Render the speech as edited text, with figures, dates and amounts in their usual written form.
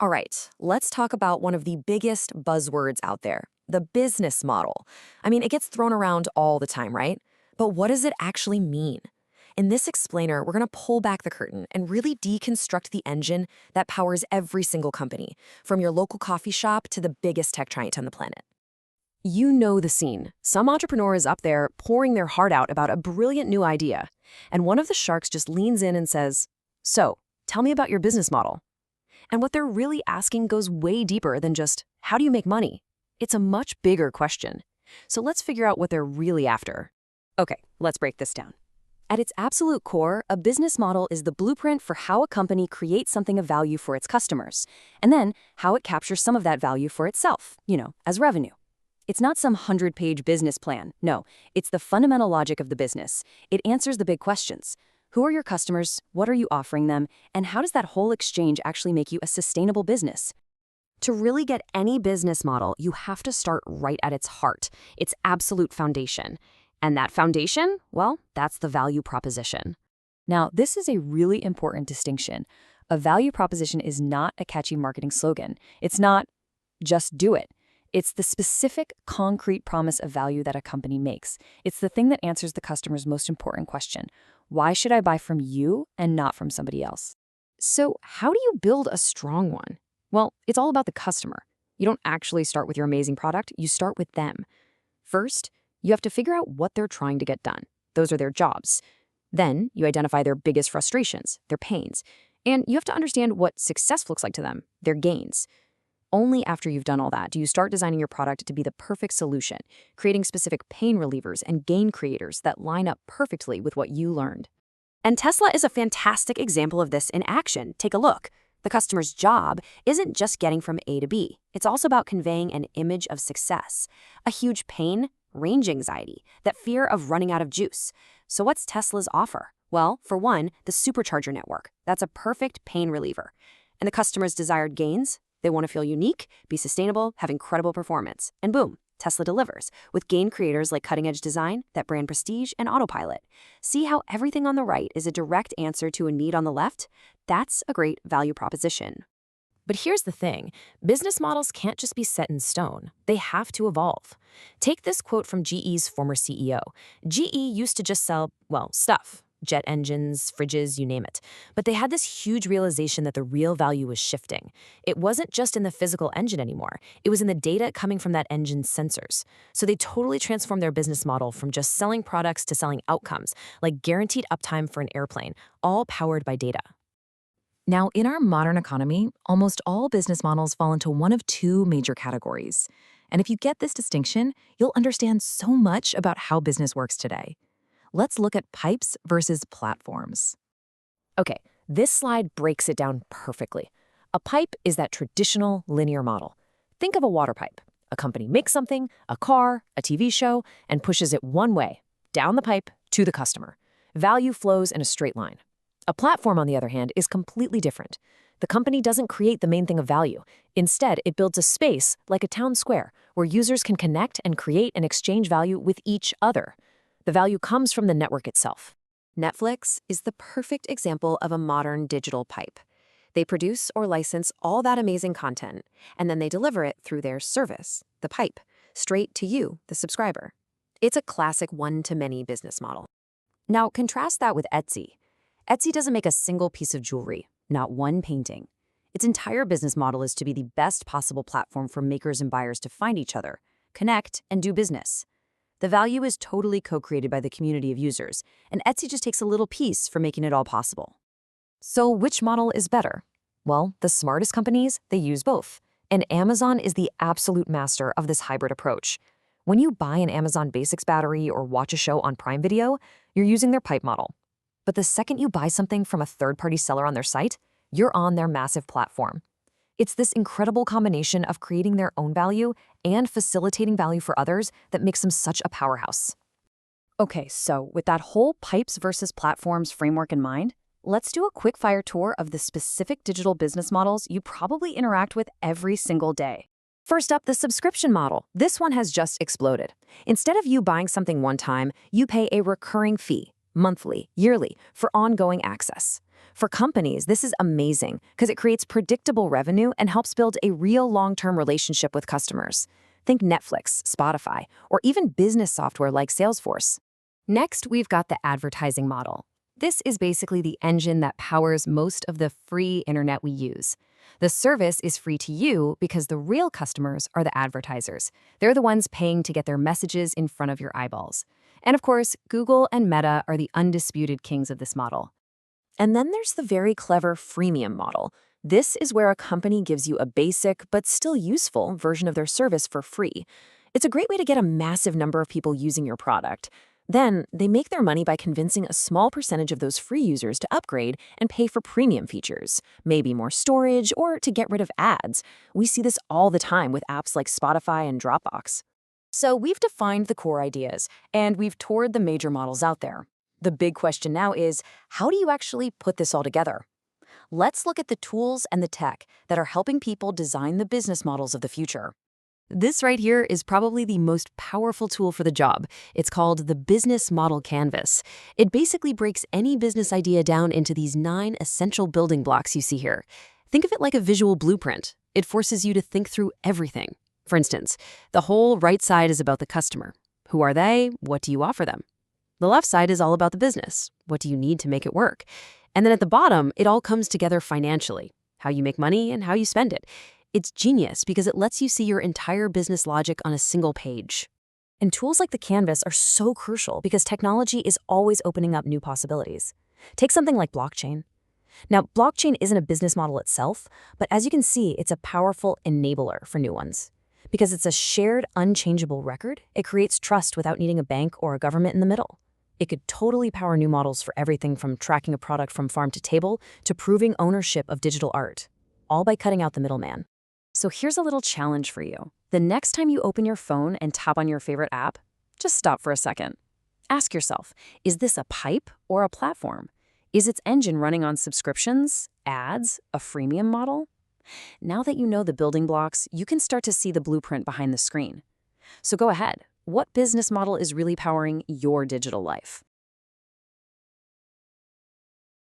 All right, let's talk about one of the biggest buzzwords out there, the business model. I mean, it gets thrown around all the time, right? But what does it actually mean? In this explainer, we're going to pull back the curtain and really deconstruct the engine that powers every single company, from your local coffee shop to the biggest tech giant on the planet. You know the scene. Some entrepreneur is up there pouring their heart out about a brilliant new idea, and one of the sharks just leans in and says, "So, tell me about your business model." And what they're really asking goes way deeper than just, how do you make money? It's a much bigger question. So let's figure out what they're really after. Okay, let's break this down. At its absolute core, a business model is the blueprint for how a company creates something of value for its customers, and then how it captures some of that value for itself, as revenue. It's not some 100-page business plan. No, it's the fundamental logic of the business. It answers the big questions. Who are your customers? What are you offering them? And how does that whole exchange actually make you a sustainable business? To really get any business model, you have to start right at its heart, its absolute foundation. And that foundation, well, that's the value proposition. Now, this is a really important distinction. A value proposition is not a catchy marketing slogan. It's not just do it. It's the specific, concrete promise of value that a company makes. It's the thing that answers the customer's most important question. Why should I buy from you and not from somebody else? So how do you build a strong one? Well, it's all about the customer. You don't actually start with your amazing product, you start with them. First, you have to figure out what they're trying to get done. Those are their jobs. Then you identify their biggest frustrations, their pains. And you have to understand what success looks like to them, their gains. Only after you've done all that do you start designing your product to be the perfect solution, creating specific pain relievers and gain creators that line up perfectly with what you learned. And Tesla is a fantastic example of this in action. Take a look. The customer's job isn't just getting from A to B. It's also about conveying an image of success, a huge pain, range anxiety, that fear of running out of juice. So what's Tesla's offer? Well, for one, the supercharger network. That's a perfect pain reliever. And the customer's desired gains? They want to feel unique, be sustainable, have incredible performance. And boom, Tesla delivers, with gain creators like cutting-edge design, that brand prestige, and autopilot. See how everything on the right is a direct answer to a need on the left? That's a great value proposition. But here's the thing. Business models can't just be set in stone. They have to evolve. Take this quote from GE's former CEO. GE used to just sell, well, stuff. Jet engines, fridges, you name it. But they had this huge realization that the real value was shifting. It wasn't just in the physical engine anymore. It was in the data coming from that engine's sensors. So they totally transformed their business model from just selling products to selling outcomes, like guaranteed uptime for an airplane, all powered by data. Now, in our modern economy, almost all business models fall into one of two major categories. And if you get this distinction, you'll understand so much about how business works today. Let's look at pipes versus platforms. Okay, this slide breaks it down perfectly. A pipe is that traditional linear model. Think of a water pipe. A company makes something, a car, a TV show, and pushes it one way, down the pipe to the customer. Value flows in a straight line. A platform, on the other hand, is completely different. The company doesn't create the main thing of value. Instead, it builds a space, like a town square, where users can connect and create and exchange value with each other. The value comes from the network itself. Netflix is the perfect example of a modern digital pipe. They produce or license all that amazing content, and then they deliver it through their service, the pipe, straight to you, the subscriber. It's a classic one-to-many business model. Now, contrast that with Etsy. Etsy doesn't make a single piece of jewelry, not one painting. Its entire business model is to be the best possible platform for makers and buyers to find each other, connect, and do business. The value is totally co-created by the community of users, and Etsy just takes a little piece for making it all possible. So which model is better? Well, the smartest companies, they use both. And Amazon is the absolute master of this hybrid approach. When you buy an Amazon Basics battery or watch a show on Prime Video, you're using their pipe model. But the second you buy something from a third-party seller on their site, you're on their massive platform. It's this incredible combination of creating their own value and facilitating value for others that makes them such a powerhouse. Okay, so with that whole pipes versus platforms framework in mind, let's do a quick fire tour of the specific digital business models you probably interact with every single day. First up, the subscription model. This one has just exploded. Instead of you buying something one time, you pay a recurring fee, monthly, yearly, for ongoing access. For companies, this is amazing because it creates predictable revenue and helps build a real long-term relationship with customers. Think Netflix, Spotify, or even business software like Salesforce. Next, we've got the advertising model. This is basically the engine that powers most of the free internet we use. The service is free to you because the real customers are the advertisers. They're the ones paying to get their messages in front of your eyeballs. And of course, Google and Meta are the undisputed kings of this model. And then there's the very clever freemium model. This is where a company gives you a basic but still useful version of their service for free. It's a great way to get a massive number of people using your product. Then, they make their money by convincing a small percentage of those free users to upgrade and pay for premium features, maybe more storage or to get rid of ads. We see this all the time with apps like Spotify and Dropbox. So we've defined the core ideas, and we've toured the major models out there. The big question now is, how do you actually put this all together? Let's look at the tools and the tech that are helping people design the business models of the future. This right here is probably the most powerful tool for the job. It's called the Business Model Canvas. It basically breaks any business idea down into these 9 essential building blocks you see here. Think of it like a visual blueprint. It forces you to think through everything. For instance, the whole right side is about the customer. Who are they? What do you offer them? The left side is all about the business. What do you need to make it work? And then at the bottom, it all comes together financially. How you make money and how you spend it. It's genius because it lets you see your entire business logic on a single page. And tools like the Canvas are so crucial because technology is always opening up new possibilities. Take something like blockchain. Now, blockchain isn't a business model itself, but as you can see, it's a powerful enabler for new ones. Because it's a shared, unchangeable record, it creates trust without needing a bank or a government in the middle. It could totally power new models for everything from tracking a product from farm to table to proving ownership of digital art, all by cutting out the middleman. So here's a little challenge for you. The next time you open your phone and tap on your favorite app, just stop for a second. Ask yourself, is this a pipe or a platform? Is its engine running on subscriptions, ads, a freemium model? Now that you know the building blocks, you can start to see the blueprint behind the screen. So go ahead. What business model is really powering your digital life?